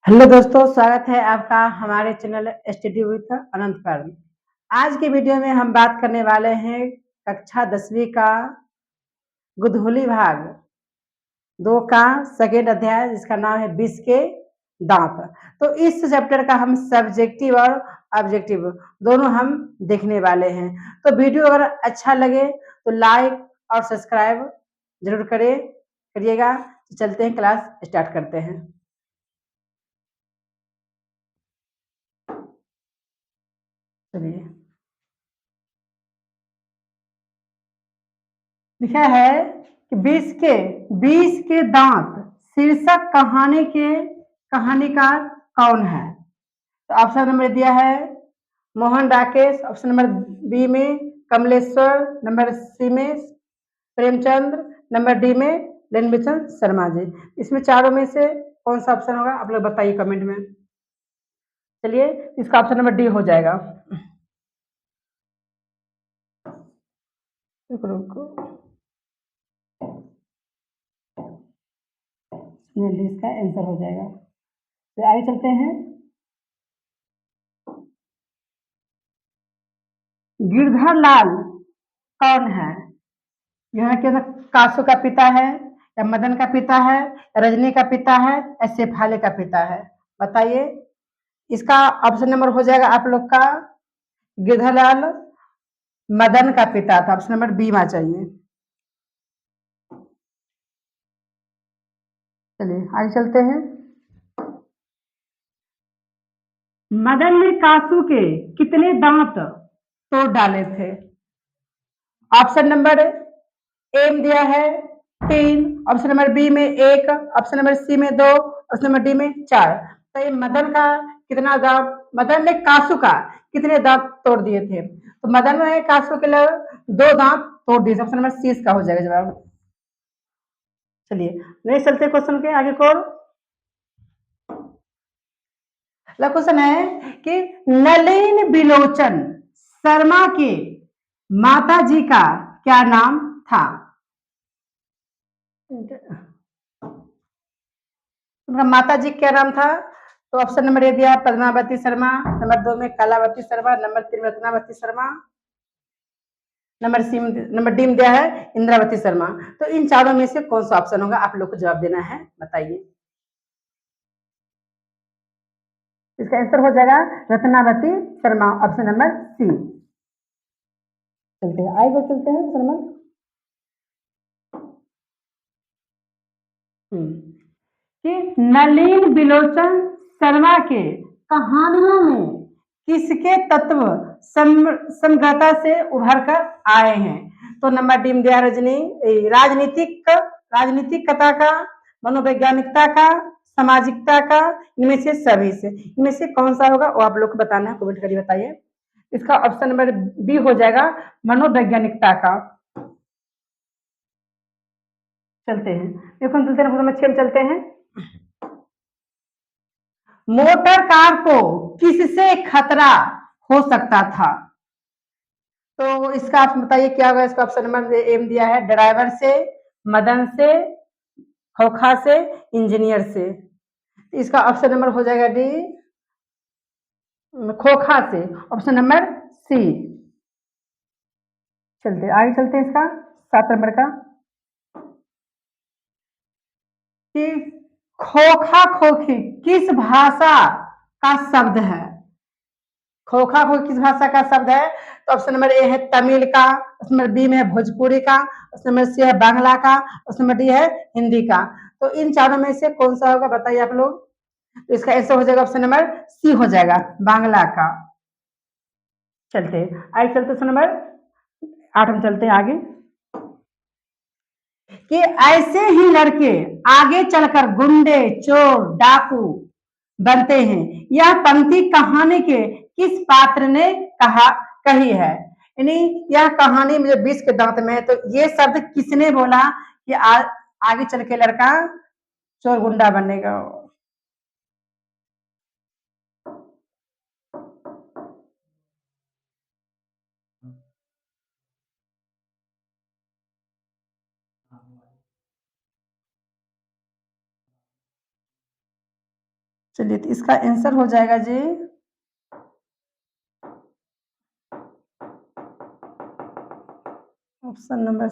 Hello दोस्तों, स्वागत है आपका हमारे चैनल स्टडी विथ अनंत पर। आज की वीडियो में हम बात करने वाले हैं कक्षा 10वीं का गुदहुली भाग 2 का सेकेंड अध्याय, जिसका नाम है विष के दांत। तो इस चैप्टर का हम सब्जेक्टिव और ऑब्जेक्टिव दोनों हम देखने वाले हैं। तो वीडियो अगर अच्छा लगे तो लाइक और सब्सक्राइब जरूर करिएगा। तो चलते हैं, क्लास स्टार्ट करते हैं। चलिए, लिखा है कि बीस के दांत शीर्षक कहानीकार कौन है। तो ऑप्शन नंबर दिया है Mohan Rakesh, option number B में कमलेश्वर, नंबर सी में प्रेमचंद्र, नंबर डी में रणबीरचंद शर्मा जी। इसमें चारों में से कौन सा ऑप्शन होगा, आप लोग बताइए कमेंट में। चलिए, इसका ऑप्शन नंबर डी हो जाएगा। रुको, इसका आंसर हो जाएगा। तो आगे चलते हैं। गिरधर लाल कौन है? यहाँ के अंदर कासू का पिता है, या मदन का पिता है, रजनी का पिता है, या शेफाली का पिता है? बताइए। इसका ऑप्शन नंबर हो जाएगा आप लोग का गिरधरलाल मदन का पिता था। ऑप्शन नंबर बी में चाहिए। चलिए आगे चलते हैं। मदन ने कासू के कितने दांत तोड़ डाले थे? ऑप्शन नंबर ए में दिया है 3, ऑप्शन नंबर बी में 1, ऑप्शन नंबर सी में 2, ऑप्शन नंबर डी में 4। तो ये मदन का कितना दांत, मदन ने कासू का कितने दांत तोड़ दिए थे? तो मदन ने कासू के लिए 2 दांत तोड़ दिए। ऑप्शन नंबर सी इसका हो जाएगा जवाब। चलिए नेक्स्ट चलते क्वेश्चन के आगे को। अगला क्वेश्चन है कि नलिन बिलोचन शर्मा के माता जी का क्या नाम था? उनका माता जी क्या नाम था? तो ऑप्शन नंबर ए दिया पद्मावती शर्मा, नंबर 2 में कलावती शर्मा, नंबर 3 में रत्नावती शर्मा, नंबर डी में दिया है इंद्रावती शर्मा। तो इन चारों में से कौन सा ऑप्शन होगा, आप लोग को जवाब देना है, बताइए। इसका आंसर हो जाएगा Ratnavati Sharma, option number C. चलते हैं आगे चलते हैं शर्मा। कि नलिन बिलोचन शर्मा के कहानियों में किसके तत्व समग्रता से उभर कर आए हैं? तो नंबर डी में दिया राजनीतिक कथा का, मनोवैज्ञानिकता का, सामाजिकता का, इनमें से सभी से, इनमें से कौन सा होगा वो आप लोग को बताना है, कमेंट करिए बताइए। इसका ऑप्शन नंबर बी हो जाएगा मनोवैज्ञानिकता का। चलते हैं, देखो चलते हैं, नंबर 6 में चलते हैं। मोटर कार को किससे खतरा हो सकता था? तो इसका आप बताइए क्या होगा। इसका ऑप्शन नंबर एम दिया है ड्राइवर से, मदन से, खोखा से, इंजीनियर से। इसका ऑप्शन नंबर हो जाएगा डी खोखा से, ऑप्शन नंबर सी। चलते आगे चलते हैं इसका 7 नंबर का कि खोखा खोखी किस भाषा का शब्द है? खोखा खोखी किस भाषा का शब्द है? तो ऑप्शन नंबर ए है तमिल का, ऑप्शन नंबर बी में है भोजपुरी का, ऑप्शन नंबर सी है बांग्ला का, ऑप्शन नंबर डी है हिंदी का। तो इन चारों में से कौन सा होगा, बताइए आप लोग। तो इसका आंसर हो जाएगा ऑप्शन नंबर सी हो जाएगा, बांग्ला का। चलते आगे चलते ऑप्शन नंबर 8 में चलते हैं आगे कि ऐसे ही लड़के आगे चलकर गुंडे, चोर, डाकू बनते हैं। यह पंक्ति कहानी के किस पात्र ने कही है? यानी यह कहानी में जो 20 के दांत में है, तो ये शब्द किसने बोला कि आगे चल के लड़का चोर गुंडा बनेगा? चलिए, तो इसका आंसर हो जाएगा जी ऑप्शन नंबर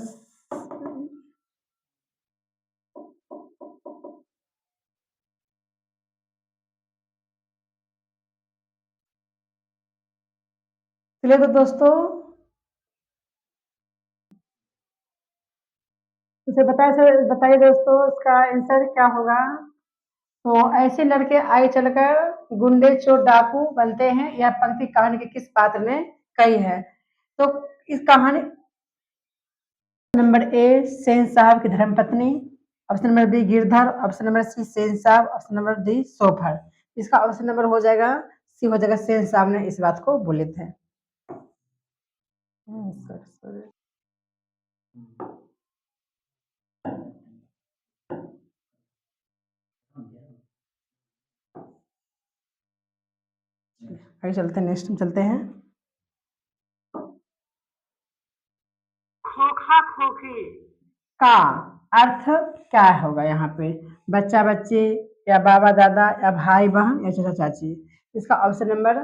चलिए तो दोस्तों उसे बताइए दोस्तों इसका आंसर क्या होगा। तो ऐसे लड़के आगे चलकर गुंडे चोर डाकू बनते हैं, यह पंक्ति कहानी के किस पात्र ने कही है। तो इस कहानी नंबर ए सेन साहब की धर्मपत्नी, option number B Girdhar, option number C Sen साहब, ऑप्शन नंबर डी सोफर। इसका ऑप्शन नंबर हो जाएगा सी हो जाएगा, सेन साहब ने इस बात को बोले थे। आगे चलते हैं, नेक्स्ट चलते हैं। खोखा खोखी का अर्थ क्या होगा यहाँ पे। बच्चा बच्ची या बाबा दादा या भाई बहन या चाचा चाची। इसका ऑप्शन नंबर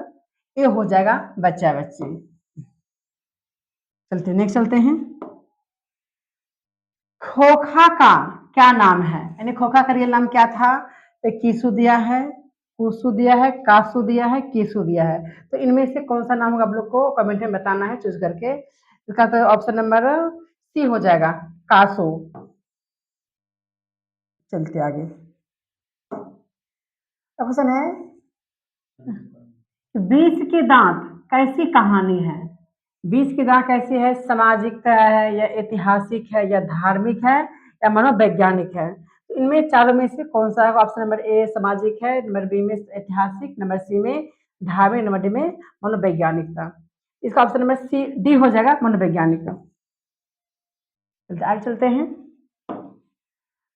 ए हो जाएगा बच्चा बच्ची। चलते नेक्स्ट चलते हैं। खोखा का क्या नाम है, यानी खोखा का रियल नाम क्या था। तो कीसु दिया है, कुसु दिया है, कासु दिया है, कीसु दिया है। तो इनमें से कौन सा नाम होगा आप लोग को कमेंट में बताना है चूज करके। इसका तो ऑप्शन नंबर सी हो जाएगा कासु। चलते आगे। ऑप्शन है बीस के दांत कैसी कहानी है। बीस के दांत कैसी है, सामाजिक है या ऐतिहासिक है या धार्मिक है या मनोवैज्ञानिक है। तो इनमें चारों में से कौन सा है। ऑप्शन नंबर ए सामाजिक है, नंबर बी में ऐतिहासिक, नंबर सी में धार्मिक, नंबर डी में मनोवैज्ञानिक था। इसका ऑप्शन नंबर सी डी हो जाएगा मनोवैज्ञानिक। आगे चलते हैं।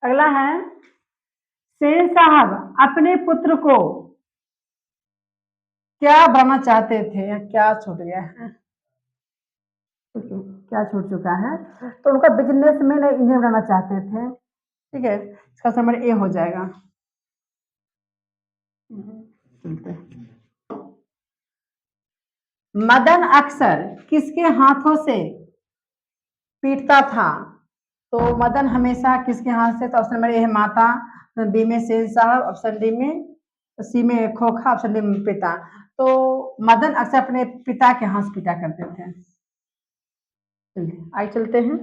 अगला है सेन साहब अपने पुत्र को क्या बनाना चाहते थे या क्या छूट गया है, क्या छूट चुका है। तो उनका बिजनेस में इंजीनियर बनाना चाहते थे। ठीक है, इसका नंबर ए हो जाएगा। मदन अक्सर किसके हाथों से पीटता था। तो मदन हमेशा किसके हाथ से। तो ऑप्शन नंबर ए है माता, बी में सेन साहब, ऑप्शन डी में सी में खोखा, ऑप्शन डी में पिता। तो मदन अक्सर अपने पिता के हाथ पीटा करते थे। आगे चलते हैं।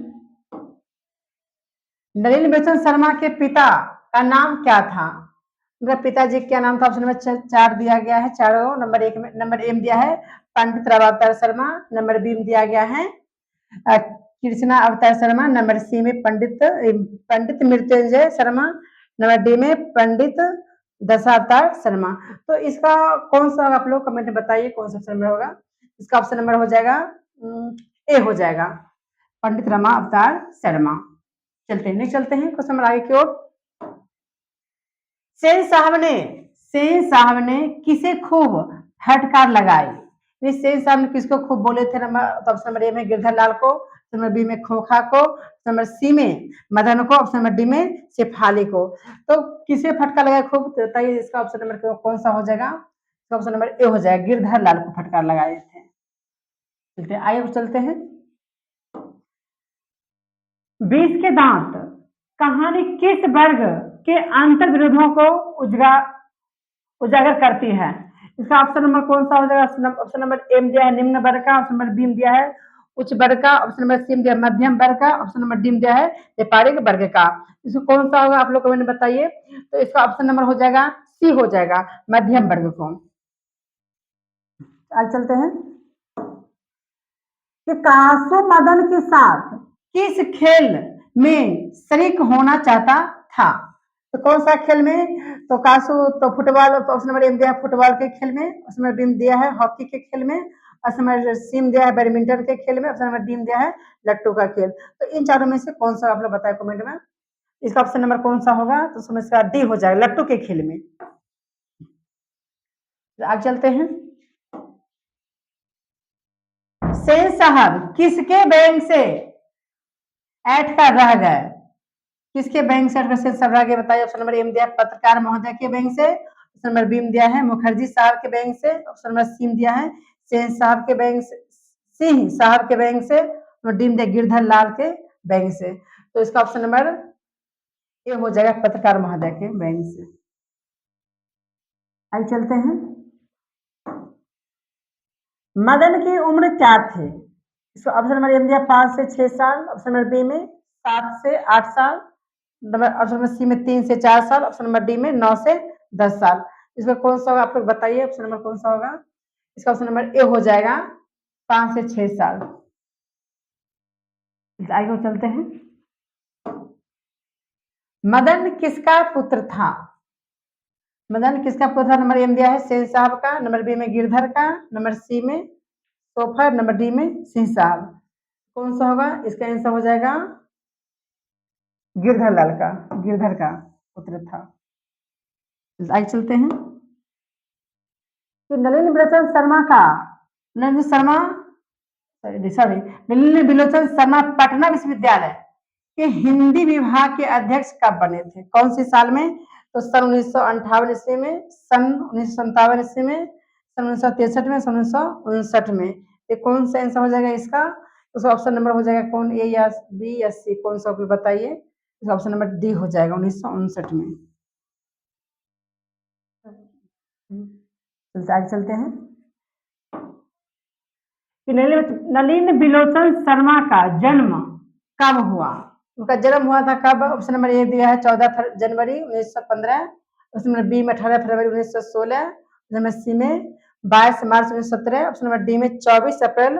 नलिनी बेचन शर्मा के पिता का नाम क्या था। उनका पिताजी क्या नाम था। ऑप्शन नंबर 4 दिया गया है, चारों नंबर एक में नंबर ए में दिया है पंडित राव अवतार शर्मा, नंबर बी में दिया गया है कृष्णा अवतार शर्मा, नंबर सी में पंडित मृत्युंजय शर्मा, नंबर डी में पंडित दशावतार शर्मा। तो इसका कौन सा आप लोग कमेंट में बताइए कौन सा ऑप्शन होगा। इसका ऑप्शन नंबर हो जाएगा ए हो जाएगा पंडित रमा अवतार शर्मा। चलते हैं चलते हैं क्वेश्चन नंबर आगे की ओर। सेन साहब ने किसे खूब फटकार लगाई। सेन साहब ने किसको खूब बोले थे। ऑप्शन नंबर ए में गिरधर लाल को, नंबर बी में खोखा को, नंबर सी में मदन को, ऑप्शन नंबर डी में शेफाली को। तो किसे फटकार लगाया खूब, तो बताइए इसका ऑप्शन नंबर कौन सा हो जाएगा। ऑप्शन नंबर ए हो जाएगा गिरधर लाल को फटकार लगाए थे। चलते आगे चलते हैं। 20 के दांत कहानी किस वर्ग के अंतर विरोधों को उजागर करती है। इसका ऑप्शन नंबर कौन सा हो जाएगा। ऑप्शन नंबर ए में दिया है निम्न वर्ग का, ऑप्शन नंबर बी में दिया है उच्च वर्ग का, ऑप्शन नंबर सी में दिया मध्यम वर्ग का, ऑप्शन नंबर डी में दिया है व्यापारिक वर्ग का। इसको कौन सा होगा आप लोग कमेंट में बताइए। तो इसका ऑप्शन नंबर हो जाएगा सी हो जाएगा मध्यम वर्ग को। आज चलते हैं कि कासु मदन के साथ किस खेल में शरीक होना चाहता था। तो कौन सा खेल में। तो कासु तो फुटबॉल, ऑप्शन नंबर ए दिया है फुटबॉल के खेल में, ऑप्शन नंबर बी दिया है हॉकी के खेल में, ऑप्शन नंबर सी दिया है बैडमिंटन के खेल में, ऑप्शन नंबर डी दिया है लट्टू का खेल। तो इन चारों में से कौन सा आप लोग बताए कमेंट में। इसका ऑप्शन नंबर कौन सा होगा। तो समस्या डी हो जाएगा लट्टू के खेल में। आगे चलते हैं। सेन साहब किसके बैंक से ऐठ कर रह गए। किसके बैंक से सब रह गए बताइए। ऑप्शन नंबर ए में दिया पत्रकार महोदय के बैंक से, ऑप्शन नंबर बी में दिया है मुखर्जी साहब के बैंक से, ऑप्शन नंबर सी में दिया है सिंह साहब के बैंक से, सिंह साहब के बैंक से, और डी में दिया गिरधर लाल के बैंक से। तो इसका ऑप्शन नंबर ये हो जाएगा पत्रकार महोदय के बैंक से। आगे चलते हैं। मदन की उम्र क्या थी? इसको ऑप्शन नंबर ए में दिया 5 से 6 साल, ऑप्शन नंबर बी में 7 से 8 साल, ऑप्शन नंबर सी में 3 से 4 साल, ऑप्शन नंबर डी में 9 से 10 साल। इसमें कौन सा होगा आप लोग बताइए, ऑप्शन नंबर कौन सा होगा? इसका ऑप्शन नंबर ए हो जाएगा 5 से 6 साल। आगे चलते हैं। मदन किसका पुत्र था? मदन किसका पुत्र था? नंबर ए में दिया है सेन साहब का, नंबर बी में गिरधर का, नंबर सी में सोफर, नंबर डी में सिंह साहब। कौन सा होगा? इसका आंसर हो जाएगा गिरधर लाल का, गिरधर का पुत्र था। आगे चलते हैं कि नलिनी बिलोचन शर्मा का, नलिनी शर्मा सॉरी नलिनी बिलोचन शर्मा पटना विश्वविद्यालय के हिंदी विभाग के अध्यक्ष कब बने थे? कौन सी साल में? तो सन 1958 ईस्वी में, सन 1957 ईस्वी में, सन 1963 में, सन 1959 में। ये कौन सा आंसर हो जाएगा इसका? तो ऑप्शन नंबर हो जाएगा कौन, ए या बी या सी, कौन सा आप बताइए? इसका ऑप्शन नंबर डी हो जाएगा 1959 में। आगे चलते हैं कि नलिन बिलोचन शर्मा का जन्म कब हुआ? उनका जन्म हुआ था कब? ऑप्शन नंबर ए दिया है 14 जनवरी 1915, ऑप्शन नंबर बी में 18 फरवरी 1916, ऑप्शन नंबर सी में 22 मार्च 1917, ऑप्शन नंबर डी में 24 अप्रैल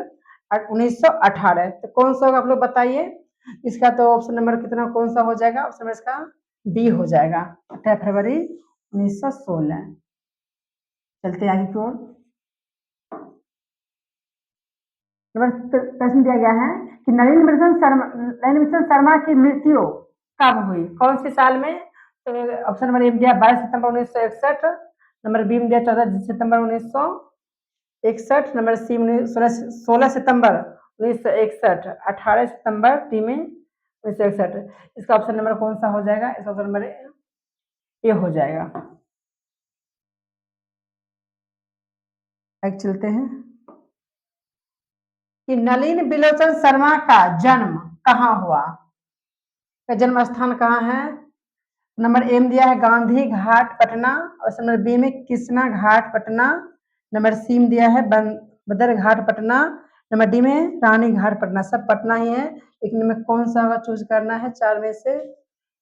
1918। तो कौन सा होगा आप लोग बताइए? इसका तो ऑप्शन नंबर कितना कौन सा हो जाएगा? ऑप्शन नंबर इसका डी हो जाएगा 18 फरवरी 1916। चलते आगे की ओर। प्रश्न दिया गया है कि नलिनी बिलोचन शर्मा की मृत्यु कब हुई? कौन सी साल में? तो ऑप्शन नंबर ए दिया 22 सितंबर 1961, नंबर बी में दिया 14 सितंबर 1961, नंबर सी में 16 सितंबर 1961, 18 सितंबर डी में 1961। इसका ऑप्शन नंबर कौन सा हो जाएगा? इसका ऑप्शन नंबर ए हो जाएगा। आगे चलते हैं कि नलिन बिलोचन शर्मा का जन्म कहाँ हुआ? का जन्म स्थान कहाँ है? नंबर ए में दिया है गांधी घाट पटना, और नंबर बी में कृष्णा घाट पटना, नंबर सी में दिया है बदर घाट पटना, नंबर डी में रानी घाट पटना। सब पटना ही है, लेकिन इनमें कौन सा होगा चूज करना है चार में से?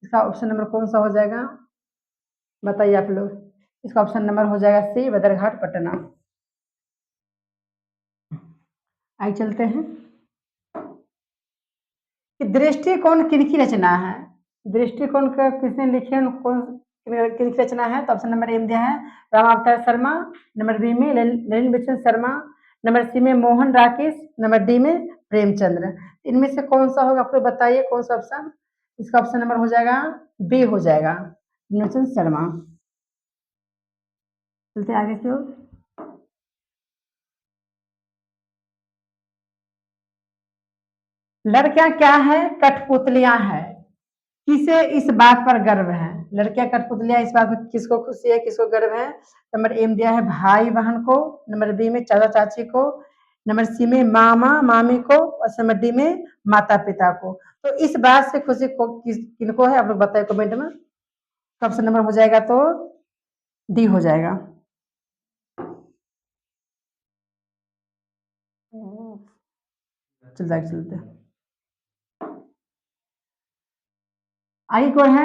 इसका ऑप्शन नंबर कौन सा हो जाएगा बताइए आप लोग? इसका ऑप्शन नंबर हो जाएगा सी बदर घाट पटना। आगे चलते हैं कि दृष्टिकोण किनकी रचना है? दृष्टिकोण का किसने लिखे, कौन किनकी रचना है? तो ऑप्शन नंबर ए में दिया है रामावतार शर्मा, नंबर बी में नलिन बिलोचन शर्मा, नंबर सी में मोहन राकेश, नंबर डी में प्रेमचंद्र। इनमें से कौन सा होगा आप लोग बताइए, कौन सा ऑप्शन? इसका ऑप्शन नंबर हो जाएगा बी हो जाएगा बिलोचन शर्मा। चलते आगे की ओर। लड़कियां क्या है? कठपुतलियां है। किसे इस बात पर गर्व है? लड़कियां कठपुतलियां इस बात में किसको खुशी है, किसको गर्व है? नंबर ए में दिया है भाई बहन को, नंबर बी में चाचा चाची को, नंबर सी में मामा मामी को, और नंबर डी में माता पिता को। तो इस बात से खुशी को किनको है आप लोग बताइए कमेंट में। ऑप्शन नंबर हो जाएगा तो डी हो जाएगा। चलते आगे कौन है?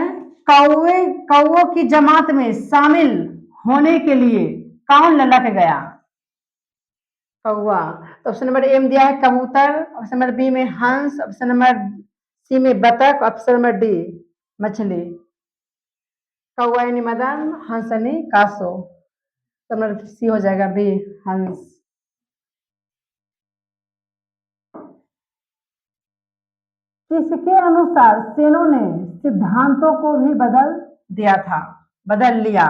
कौओं की जमात में शामिल होने के लिए कौन ललक गया? कौआ। तो ऑप्शन नंबर ए में दिया है कबूतर, ऑप्शन नंबर बी में हंस, ऑप्शन नंबर सी में बतख, ऑप्शन नंबर डी मछली। कौआ यानी मदन, हंस यानी कासो। तो नंबर सी हो जाएगा बी हंस। किसके अनुसार सेनों ने सिद्धांतों को भी बदल दिया था, बदल लिया?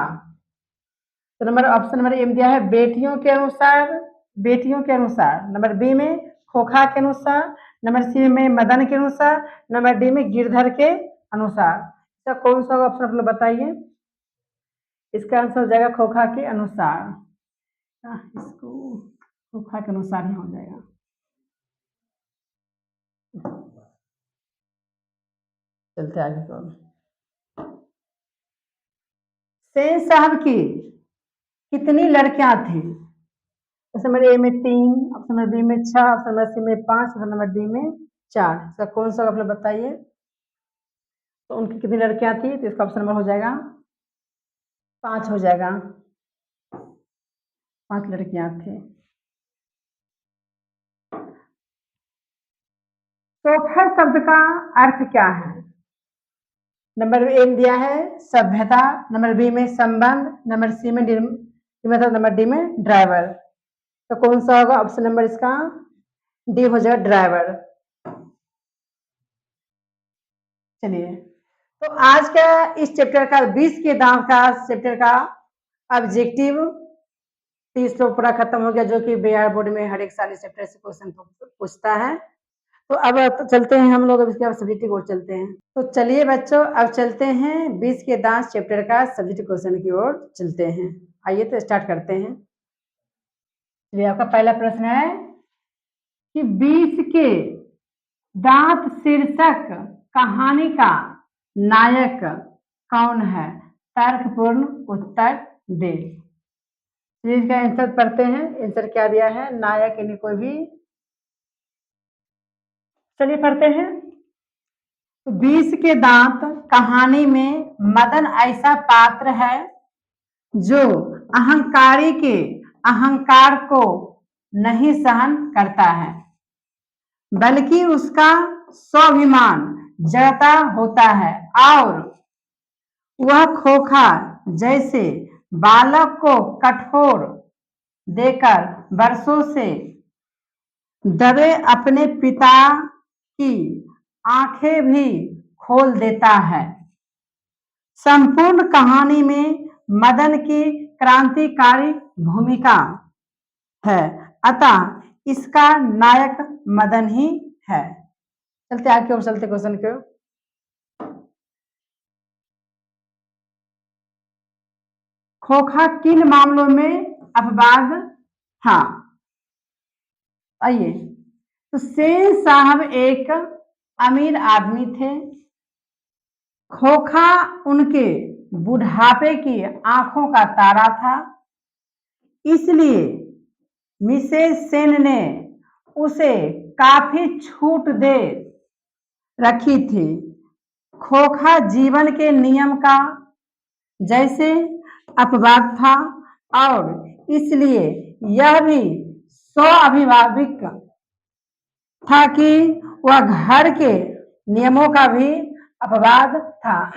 तो नंबर ऑप्शन नंबर ए में दिया है बेटियों के अनुसार, बेटियों के अनुसार, नंबर बी में खोखा के अनुसार, नंबर सी में मदन के अनुसार, नंबर डी में गिरधर के अनुसार। इसका कौन सा ऑप्शन आप लोग बताइए? इसका आंसर हो जाएगा खोखा के अनुसार। इसको खोखा के अनुसार ही हो जाएगा। चलते आगे को। सेन साहब की कितनी लड़कियां थी? ऑप्शन नंबर ए में 3, ऑप्शन नंबर बी में 6, ऑप्शन नंबर सी में 5, ऑप्शन नंबर डी में 4। इसका कौन सा आप लोग बताइए। तो उनकी कितनी लड़कियां थी? तो इसका ऑप्शन नंबर हो जाएगा 5 हो जाएगा। 5 लड़कियां थी। सोफर शब्द का अर्थ क्या है? नंबर ए में दिया है सभ्यता, नंबर बी में संबंध, नंबर सी में मतलब नंबर डी में ड्राइवर। तो कौन सा होगा? ऑप्शन नंबर इसका डी हो जाएगा ड्राइवर। चलिए, तो आज का इस चैप्टर का 20 के दांव का चैप्टर का ऑब्जेक्टिव 30 तो पूरा खत्म हो गया, जो कि बिहार बोर्ड में हर एक साल इस चैप्टर से क्वेश्चन पूछता है। तो अब चलते हैं हम लोग, अब इसके बाद सब्जेक्ट की ओर चलते हैं। तो चलिए बच्चों, अब चलते हैं 20 के दांत चैप्टर का सब्जेक्ट क्वेश्चन की ओर चलते हैं। आइए तो स्टार्ट करते हैं। चलिए, आपका पहला प्रश्न है कि 20 के दांत शीर्षक कहानी का नायक कौन है? तर्कपूर्ण उत्तर दे। इसका आंसर पढ़ते हैं। आंसर क्या दिया है? नायक यानी कोई भी। चलिए पढ़ते हैं। 20 के दांत कहानी में मदन ऐसा पात्र है जो अहंकारी के अहंकार को नहीं सहन करता है, बल्कि उसका स्वाभिमान जड़ता होता है और वह खोखा जैसे बालक को कठोर देकर वर्षों से दबे अपने पिता की आंखें भी खोल देता है। संपूर्ण कहानी में मदन की क्रांतिकारी भूमिका है, अतः इसका नायक मदन ही है। चलते आगे और चलते क्वेश्चन के। खोखा किन मामलों में अपवाद था? आइए, तो सेन साहब एक अमीर आदमी थे। खोखा उनके बुढ़ापे की आंखों का तारा था, इसलिए मिसेस सेन ने उसे काफी छूट दे रखी थी। खोखा जीवन के नियम का जैसे अपवाद था और इसलिए यह भी स्वाभाविक था कि वह घर के नियमों का भी अपवाद था।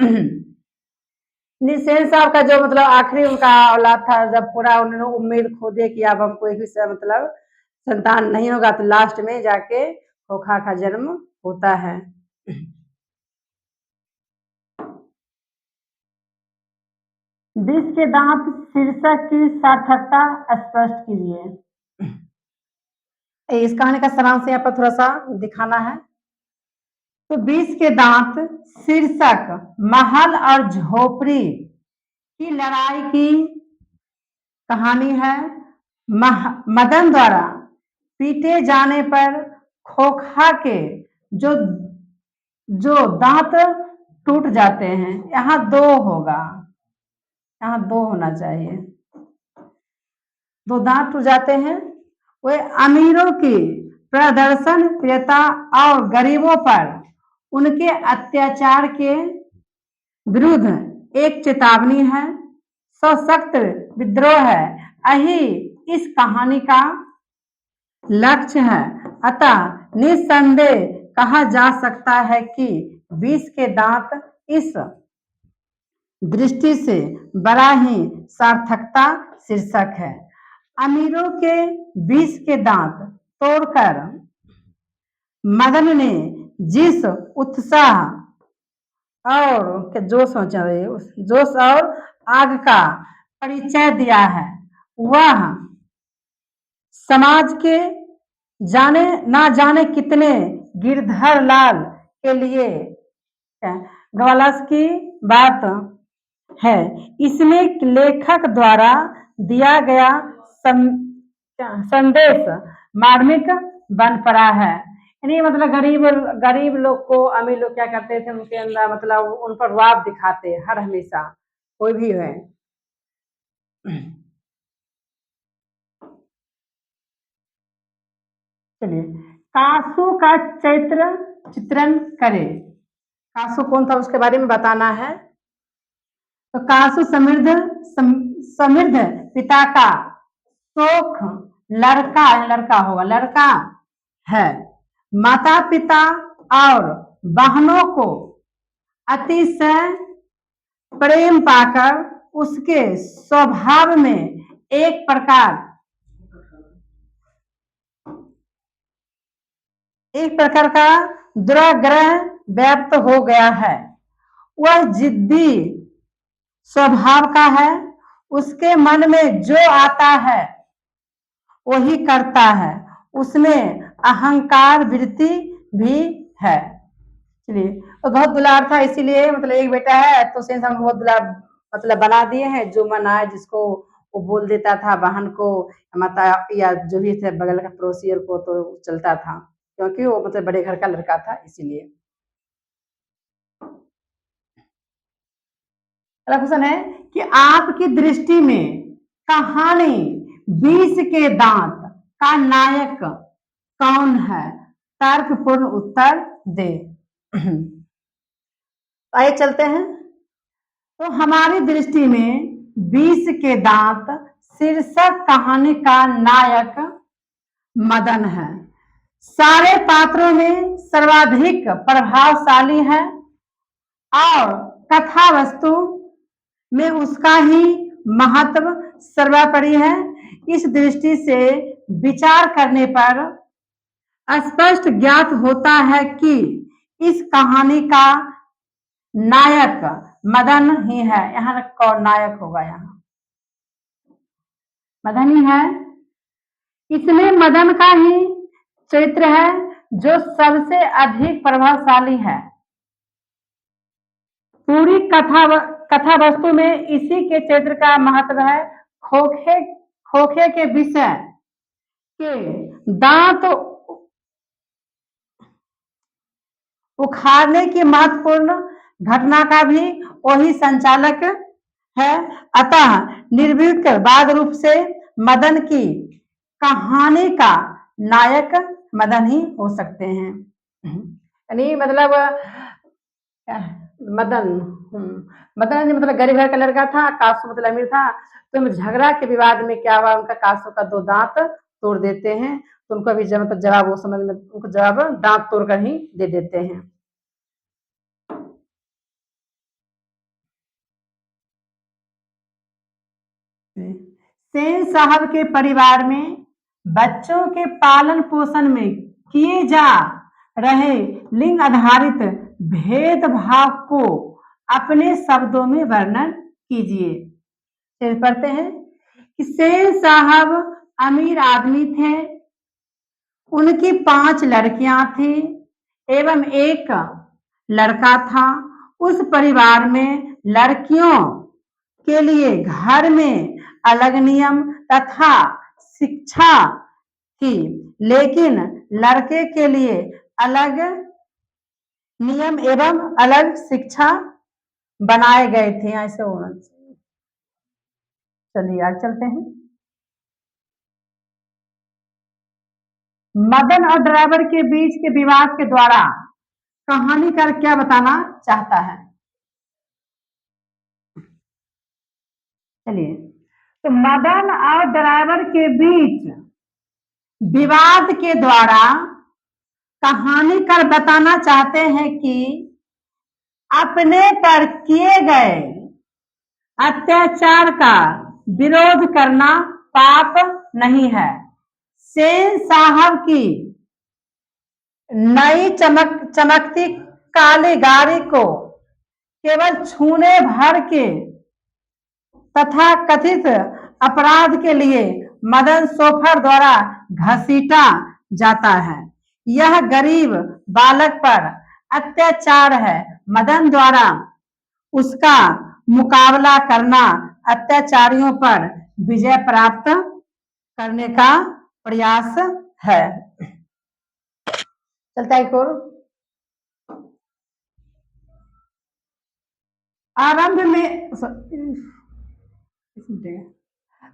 सेन साहब का जो मतलब आखिरी उनका औलाद था, जब पूरा उन्होंने उम्मीद खो दी कि अब हमको एक मतलब संतान नहीं होगा, तो लास्ट में जाके खोखा का जन्म होता है। विष के दांत शीर्षक की सार्थकता स्पष्ट कीजिए। इस कहानी का सारांश यहाँ पर थोड़ा सा दिखाना है। तो 20 के दांत शीर्षक महल और झोपड़ी की लड़ाई की कहानी है। मदन द्वारा पीटे जाने पर खोखा के जो दांत टूट जाते हैं, यहाँ 2 होगा, यहाँ 2 होना चाहिए। 2 दांत टूट जाते हैं। वे अमीरों की प्रदर्शन प्रियता और गरीबों पर उनके अत्याचार के विरुद्ध एक चेतावनी है, सशक्त विद्रोह है, यही इस कहानी का लक्ष्य है। अतः निस्संदेह कहा जा सकता है कि 20 के दांत इस दृष्टि से बड़ा ही सार्थकता शीर्षक है। अमीरों के 20 के दांत तोड़कर मदन ने जिस उत्साह और जोश और आग का परिचय दिया है, वह समाज के ना जाने कितने गिरधर लाल के लिए ग्वालस की बात है। इसमें लेखक द्वारा दिया गया संदेश मार्मिक बन पड़ा है। यानी मतलब गरीब लोग को अमीर लोग क्या करते थे, उनके अंदर मतलब उन पर रुआब दिखाते हर हमेशा, कोई भी है। चलिए, कासू का चैत्र चित्रण करें। कासू कौन था उसके बारे में बताना है। तो कासू समृद्ध पिता का शोक लड़का होगा, लड़का है। माता पिता और बहनों को अतिशय प्रेम पाकर उसके स्वभाव में एक प्रकार का दुराग्रह व्याप्त हो गया है। वह जिद्दी स्वभाव का है, उसके मन में जो आता है वही करता है, उसमें अहंकार वृत्ति भी है। चलिए, तो बहुत दुलार था, इसीलिए मतलब एक बेटा है तो सेंस हम बहुत दुलार मतलब बना दिए हैं। जो मन आए जिसको वो बोल देता था, बहन को, माता या जो भी थे बगल का पड़ोसी को, तो चलता था क्योंकि वो मतलब बड़े घर का लड़का था, इसीलिए। अगला क्वेश्चन है कि आपकी दृष्टि में कहानी 20 के दांत का नायक कौन है? तर्कपूर्ण उत्तर दे। आइए चलते हैं। तो हमारी दृष्टि में 20 के दांत शीर्षक कहानी का नायक मदन है। सारे पात्रों में सर्वाधिक प्रभावशाली है और कथा वस्तु में उसका ही महत्व सर्वोपरि है। इस दृष्टि से विचार करने पर स्पष्ट ज्ञात होता है कि इस कहानी का नायक मदन ही है। यहाँ कौन नायक होगा? यहाँ मदन ही है। इसमें मदन का ही चरित्र है जो सबसे अधिक प्रभावशाली है। पूरी कथा वस्तु में इसी के चरित्र का महत्व है। खोखे के विषय के दांत उखाड़ने की महत्वपूर्ण घटना का भी वही संचालक है। अतः निर्विवाद रूप से मदन की कहानी का नायक मदन ही हो सकते हैं। यानी मतलब मदन मदन मतलब गरीब घर का लड़का था, कासू मतलब अमीर था। तो झगड़ा के विवाद में क्या हुआ, उनका कासू का 2 दांत तोड़ देते हैं। तो उनको भी मतलब जवाब वो समझ में, उनको जवाब दांत तोड़कर ही दे देते हैं। सेन साहब के परिवार में बच्चों के पालन पोषण में किए जा रहे लिंग आधारित भेदभाव को अपने शब्दों में वर्णन कीजिए। फिर पढ़ते हैं कि सेन साहब अमीर आदमी थे। उनकी 5 लड़कियां थी एवं एक लड़का था। उस परिवार में लड़कियों के लिए घर में अलग नियम तथा शिक्षा थी, लेकिन लड़के के लिए अलग नियम एवं अलग शिक्षा बनाए गए थे। ऐसे होना चाहिए। चलिए आगे चलते हैं। मदन और ड्राइवर के बीच के विवाद के द्वारा कहानीकार क्या बताना चाहता है? चलिए, तो मदन और ड्राइवर के बीच विवाद के द्वारा कहानीकार बताना चाहते हैं कि अपने पर किए गए अत्याचार का विरोध करना पाप नहीं है। सेन साहब की नई चमकती काली गाड़ी को केवल छूने भर के तथा कथित अपराध के लिए मदन सोफर द्वारा घसीटा जाता है। यह गरीब बालक पर अत्याचार है। मदन द्वारा उसका मुकाबला करना, अत्याचारियों पर विजय प्राप्त करने का प्रयास है। चलता है एक और।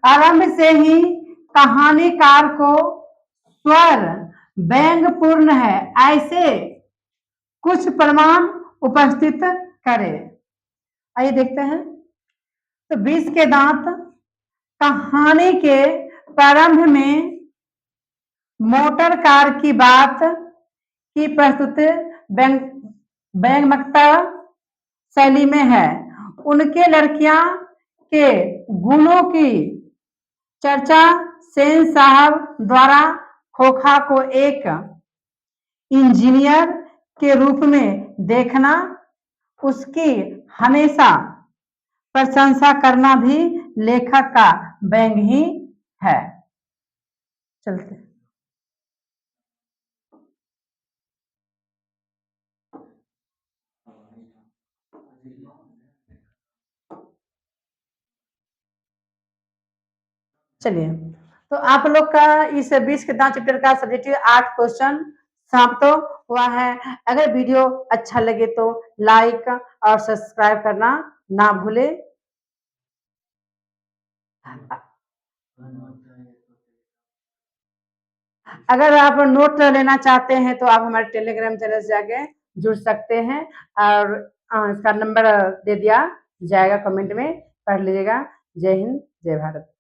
आरंभ से ही कहानीकार को स्वर व्यंग्यपूर्ण है, ऐसे कुछ प्रमाण उपस्थित करें। आइए देखते हैं। तो 20 के दांत कहानी के प्रारंभ में मोटर कार की बात की प्रस्तुति व्यंग्यात्मक शैली में है। उनके लड़कियां के गुणों की चर्चा सेन साहब द्वारा खोखा को एक इंजीनियर के रूप में देखना, उसकी हमेशा प्रशंसा करना भी लेखक का व्यंग्य ही है। चलते चलिए, तो आप लोग का इस 20 के दांत चैप्टर का सब्जेक्टिव 8 क्वेश्चन समाप्त हुआ है। अगर वीडियो अच्छा लगे तो लाइक और सब्सक्राइब करना ना भूले। अगर आप नोट लेना चाहते हैं तो आप हमारे टेलीग्राम चैनल से जाके जुड़ सकते हैं, और इसका नंबर दे दिया जाएगा, कमेंट में पढ़ लीजिएगा। जय हिंद, जय भारत।